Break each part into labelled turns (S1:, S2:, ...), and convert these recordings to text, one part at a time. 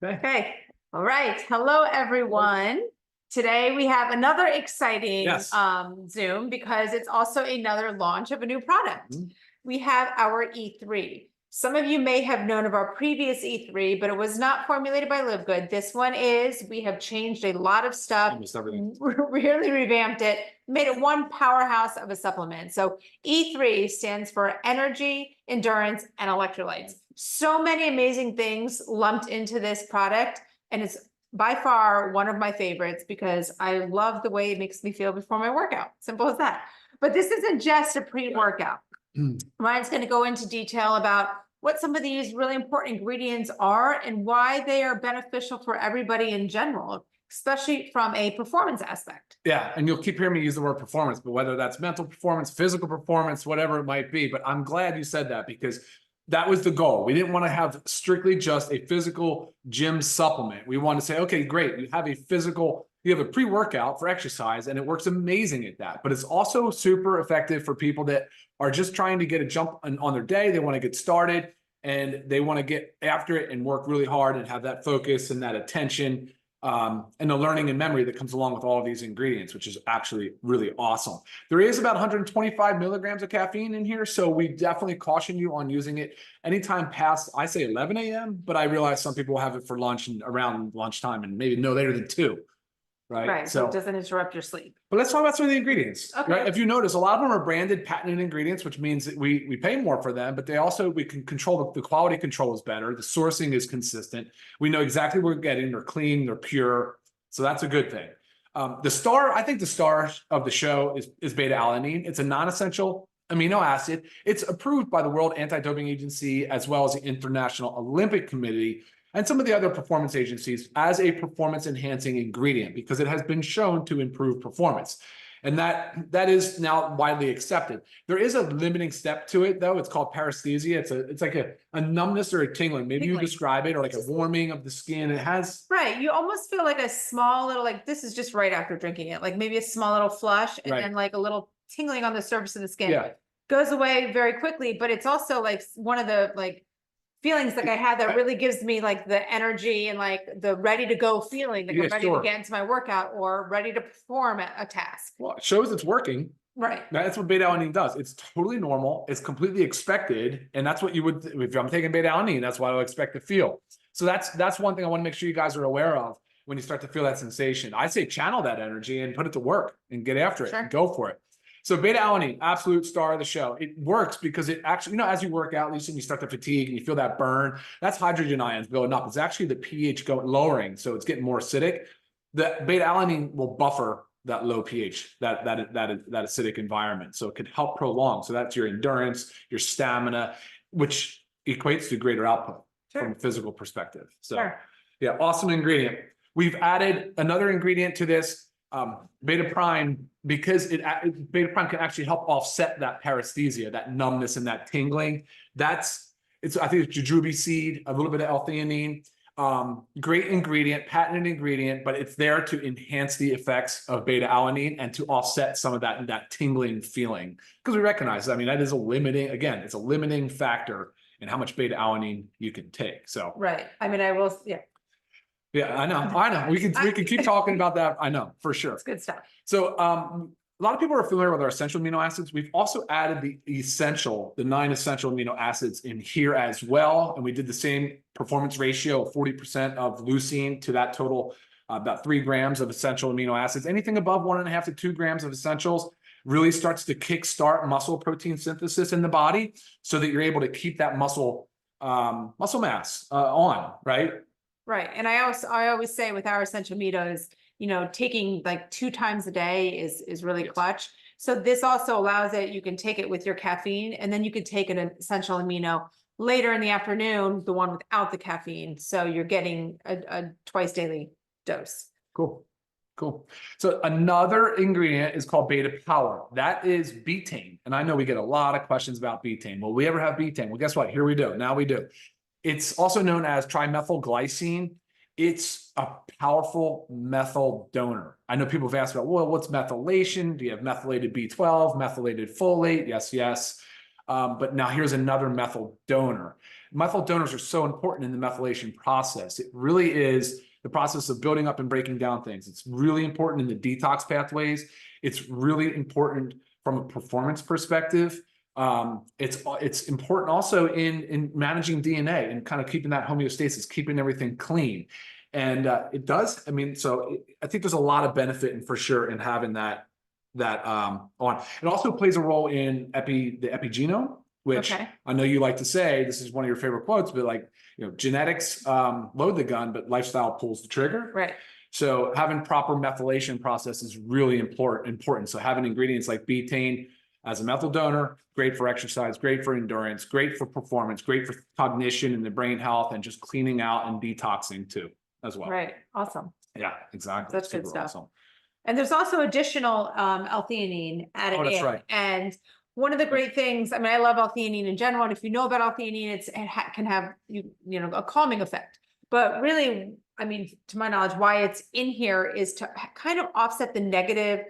S1: Okay. All right. Hello, everyone. Today we have another exciting Zoom because it's also another launch of a new product. We have our E3. Some of you may have known of our previous E3, but it was not formulated by LIVEGOOD. This one is. We have changed a lot of stuff,
S2: almost everything.
S1: Really revamped it, made it one powerhouse of a supplement. So E3 stands for Energy, Endurance, and Electrolytes. So many amazing things lumped into this product, and it's by far one of my favorites because I love the way it makes me feel before my workout. Simple as that. But this isn't just a pre-workout. Ryan's going to go into detail about what some of these really important ingredients are and why they are beneficial for everybody in general, especially from a performance aspect.
S2: Yeah, and you'll keep hearing me use the word performance, but whether that's mental performance, physical performance, whatever it might be. But I'm glad you said that because that was the goal. We didn't want to have strictly just a physical gym supplement. We want to say, okay, great, you have a pre-workout for exercise and it works amazing at that. But it's also super effective for people that are just trying to get a jump on their day. They want to get started and they want to get after it and work really hard and have that focus and that attention and the learning and memory that comes along with all of these ingredients, which is actually really awesome. There is about 125 milligrams of caffeine in here, so we definitely caution you on using it anytime past, I say 11 a.m., but I realize some people have it for lunch and around lunchtime and maybe no later than 2.
S1: Right, so it doesn't interrupt your sleep.
S2: But let's talk about some of the ingredients.
S1: Okay.
S2: Right? If you notice, a lot of them are branded, patented ingredients, which means that we pay more for them, but we can control the quality control is better. The sourcing is consistent. We know exactly what we're getting. They're clean, they're pure. So that's a good thing. I think the star of the show is beta-alanine. It's a non-essential amino acid. It's approved by the World Anti-Doping Agency as well as the International Olympic Committee and some of the other performance agencies as a performance enhancing ingredient because it has been shown to improve performance. And that is now widely accepted. There is a limiting step to it though. It's called paresthesia. It's like a numbness or a tingling. Maybe you describe it, or like a warming of the skin. It has.
S1: Right. You almost feel like a small little, like this is just right after drinking it, like maybe a small little flush and then like a little tingling on the surface of the skin.
S2: Yeah.
S1: Goes away very quickly, but it's also like one of the feelings like I had that really gives me like the energy and like the ready to go feeling, like I'm ready to get into my workout or ready to perform a task.
S2: Well, it shows it's working.
S1: Right.
S2: That's what beta-alanine does. It's totally normal. It's completely expected. And that's what you would, if I'm taking beta-alanine, that's what I would expect to feel. So that's one thing I want to make sure you guys are aware of when you start to feel that sensation. I say channel that energy and put it to work and get after it and go for it. So beta-alanine, absolute star of the show. It works because it actually, as you work out, Lisa, and you start to fatigue and you feel that burn, that's hydrogen ions building up. It's actually the pH lowering, so it's getting more acidic. The beta-alanine will buffer that low pH, that acidic environment. So it could help prolong. So that's your endurance, your stamina, which equates to greater output from a physical perspective. So yeah, awesome ingredient. We've added another ingredient to this, beta prime, because beta prime can actually help offset that paresthesia, that numbness and that tingling. I think it's jujube seed, a little bit of L-theanine. Great ingredient, patented ingredient, but it's there to enhance the effects of beta-alanine and to offset some of that tingling feeling. Because we recognize, that is it's a limiting factor in how much beta-alanine you can take. So
S1: right. I will,
S2: yeah, I know. We can keep talking about that. I know for sure.
S1: It's good stuff.
S2: So a lot of people are familiar with our essential amino acids. We've also added the 9 essential amino acids in here as well. And we did the same performance ratio of 40% of leucine to that total, about 3 grams of essential amino acids. Anything above 1.5 to 2 grams of essentials really starts to kickstart muscle protein synthesis in the body so that you're able to keep that muscle mass on, right?
S1: Right. And I always say with our essential aminos, taking like 2 times a day is really clutch. So this also allows it, you can take it with your caffeine and then you could take an essential amino later in the afternoon, the one without the caffeine. So you're getting a twice daily dose.
S2: Cool. So another ingredient is called beta power. That is betaine. And I know we get a lot of questions about betaine. Will we ever have betaine? Well, guess what? Here we do. Now we do. It's also known as trimethylglycine. It's a powerful methyl donor. I know people have asked about, well, what's methylation? Do you have methylated B12, methylated folate? Yes. But now here's another methyl donor. Methyl donors are so important in the methylation process. It really is the process of building up and breaking down things. It's really important in the detox pathways. It's really important from a performance perspective. It's important also in managing DNA and kind of keeping that homeostasis, keeping everything clean. And it does, I mean, so I think there's a lot of benefit and for sure in having that on. It also plays a role in the epigenome, which I know you like to say, this is one of your favorite quotes, but like, you know, genetics load the gun, but lifestyle pulls the trigger.
S1: Right.
S2: So having proper methylation process is really important. So having ingredients like betaine as a methyl donor, great for exercise, great for endurance, great for performance, great for cognition and the brain health, and just cleaning out and detoxing too, as well.
S1: Right. Awesome.
S2: Yeah, exactly.
S1: That's good stuff.
S2: Awesome.
S1: And there's also additional L-theanine added
S2: that's
S1: in.
S2: right.
S1: And one of the great things, I mean, I love L-theanine in general. And if you know about L-theanine, it can have you know a calming effect. But really, I mean, to my knowledge, why it's in here is to kind of offset the negative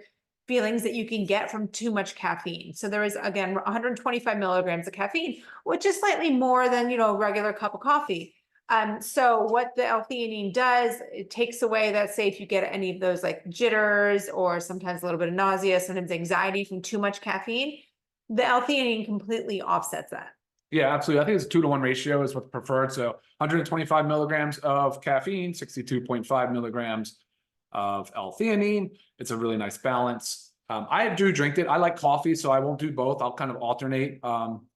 S1: feelings that you can get from too much caffeine. So there is, again, 125 milligrams of caffeine, which is slightly more than, you know, a regular cup of coffee. So what the L-theanine does, it takes away that, say, if you get any of those like jitters or sometimes a little bit of nausea, sometimes anxiety from too much caffeine, the L-theanine completely offsets that.
S2: Yeah, absolutely. I think it's a 2-to-1 ratio is what's preferred. So 125 milligrams of caffeine, 62.5 milligrams of L-theanine. It's a really nice balance. I do drink it. I like coffee, so I won't do both. I'll kind of alternate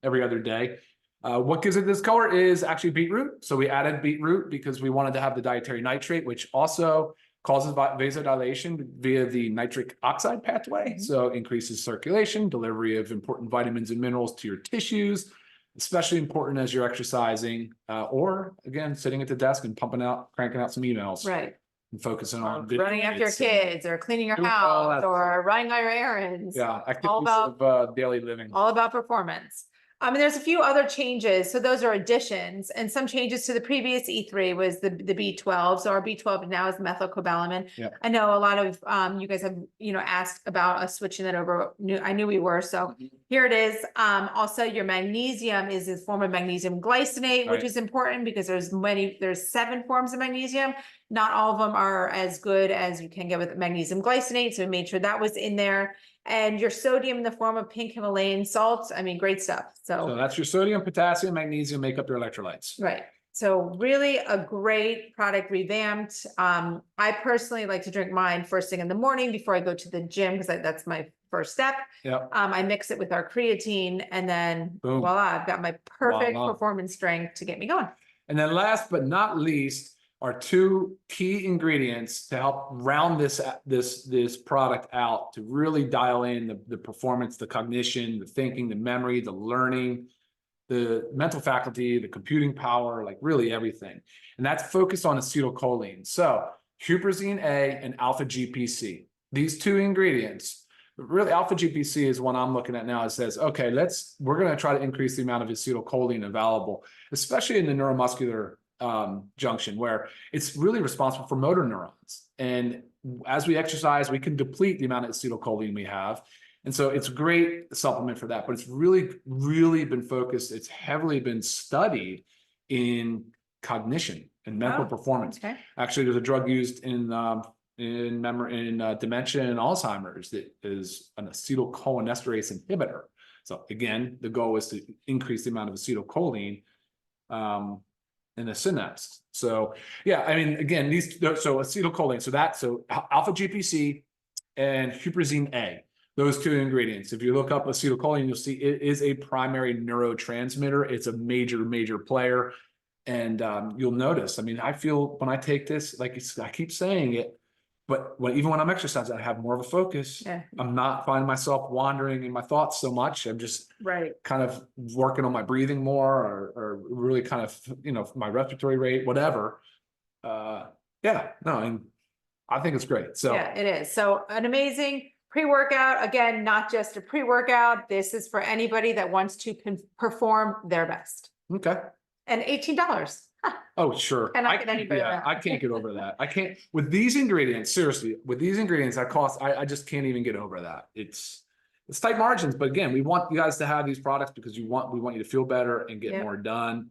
S2: every other day. What gives it this color is actually beetroot. So we added beetroot because we wanted to have the dietary nitrate, which also causes vasodilation via the nitric oxide pathway. So increases circulation, delivery of important vitamins and minerals to your tissues, especially important as you're exercising or again, sitting at the desk and cranking out some emails.
S1: Right.
S2: And focusing on
S1: running after your kids or cleaning your house or running all your errands.
S2: Yeah,
S1: all about
S2: daily living.
S1: All about performance. And there's a few other changes. So those are additions, and some changes to the previous E3 was the B12. So our B12 now is methylcobalamin.
S2: Yeah.
S1: I know a lot of you guys have, you know, asked about us switching that over. I knew we were. So here it is. Also your magnesium is a form of magnesium glycinate, which is important because there's 7 forms of magnesium. Not all of them are as good as you can get with magnesium glycinate. So we made sure that was in there. And your sodium in the form of pink Himalayan salts. I mean, great stuff. So
S2: that's your sodium, potassium, magnesium, make up your electrolytes.
S1: Right. So really a great product, revamped. I personally like to drink mine first thing in the morning before I go to the gym because that's my first step.
S2: Yeah.
S1: I mix it with our creatine and then
S2: boom,
S1: voila, I've got my perfect performance strength to get me going. And
S2: then last but not least are 2 key ingredients to help round this product out to really dial in the performance, the cognition, the thinking, the memory, the learning, the mental faculty, the computing power, like really everything. And that's focused on acetylcholine. So huperzine A and alpha GPC, these 2 ingredients, really alpha GPC is one I'm looking at now. It says, okay, we're going to try to increase the amount of acetylcholine available, especially in the neuromuscular junction where it's really responsible for motor neurons. And as we exercise, we can deplete the amount of acetylcholine we have. And so it's a great supplement for that, but it's really, really been focused. It's heavily been studied in cognition and mental performance.
S1: Okay.
S2: Actually, there's a drug used in dementia and Alzheimer's that is an acetylcholinesterase inhibitor. So again, the goal is to increase the amount of acetylcholine in the synapse. So yeah, I mean, again, so acetylcholine, so alpha GPC and huperzine A, those 2 ingredients. If you look up acetylcholine, you'll see it is a primary neurotransmitter. It's a major player. And you'll notice, I mean, I feel when I take this, like I keep saying it, but even when I'm exercising, I have more of a focus.
S1: Yeah.
S2: I'm not finding myself wandering in my thoughts so much. I'm just kind of working on my breathing more or really kind of, you know, my respiratory rate, whatever. Yeah, no, and I think it's great. So
S1: yeah, it is. So an amazing pre-workout. Again, not just a pre-workout. This is for anybody that wants to perform their best.
S2: Okay.
S1: And $18.
S2: Oh, sure.
S1: I can't
S2: get over that. I can't with these ingredients. Seriously, with these ingredients, I just can't even get over that. It's tight margins, but again, we want you guys to have these products because we want you to feel better and get more done.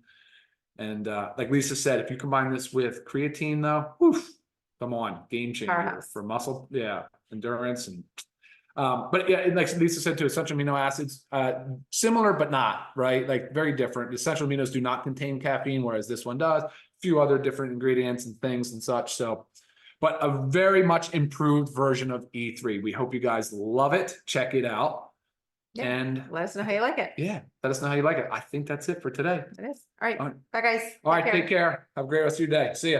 S2: And like Lisa said, if you combine this with creatine though, woof, come on, game changer
S1: Powerhouse.
S2: for muscle, endurance and but yeah, like Lisa said too, essential amino acids, similar but not, right? Like very different. Essential aminos do not contain caffeine, whereas this one does. A few other different ingredients and things and such. So, but a very much improved version of E3. We hope you guys love it. Check it out.
S1: Yeah.
S2: And
S1: Let us know how you like it.
S2: yeah, let us know how you like it. I think that's it for today.
S1: It is. All right.
S2: All right.
S1: Bye, guys.
S2: All right,
S1: care.
S2: take care. Have a great rest of your day. See ya.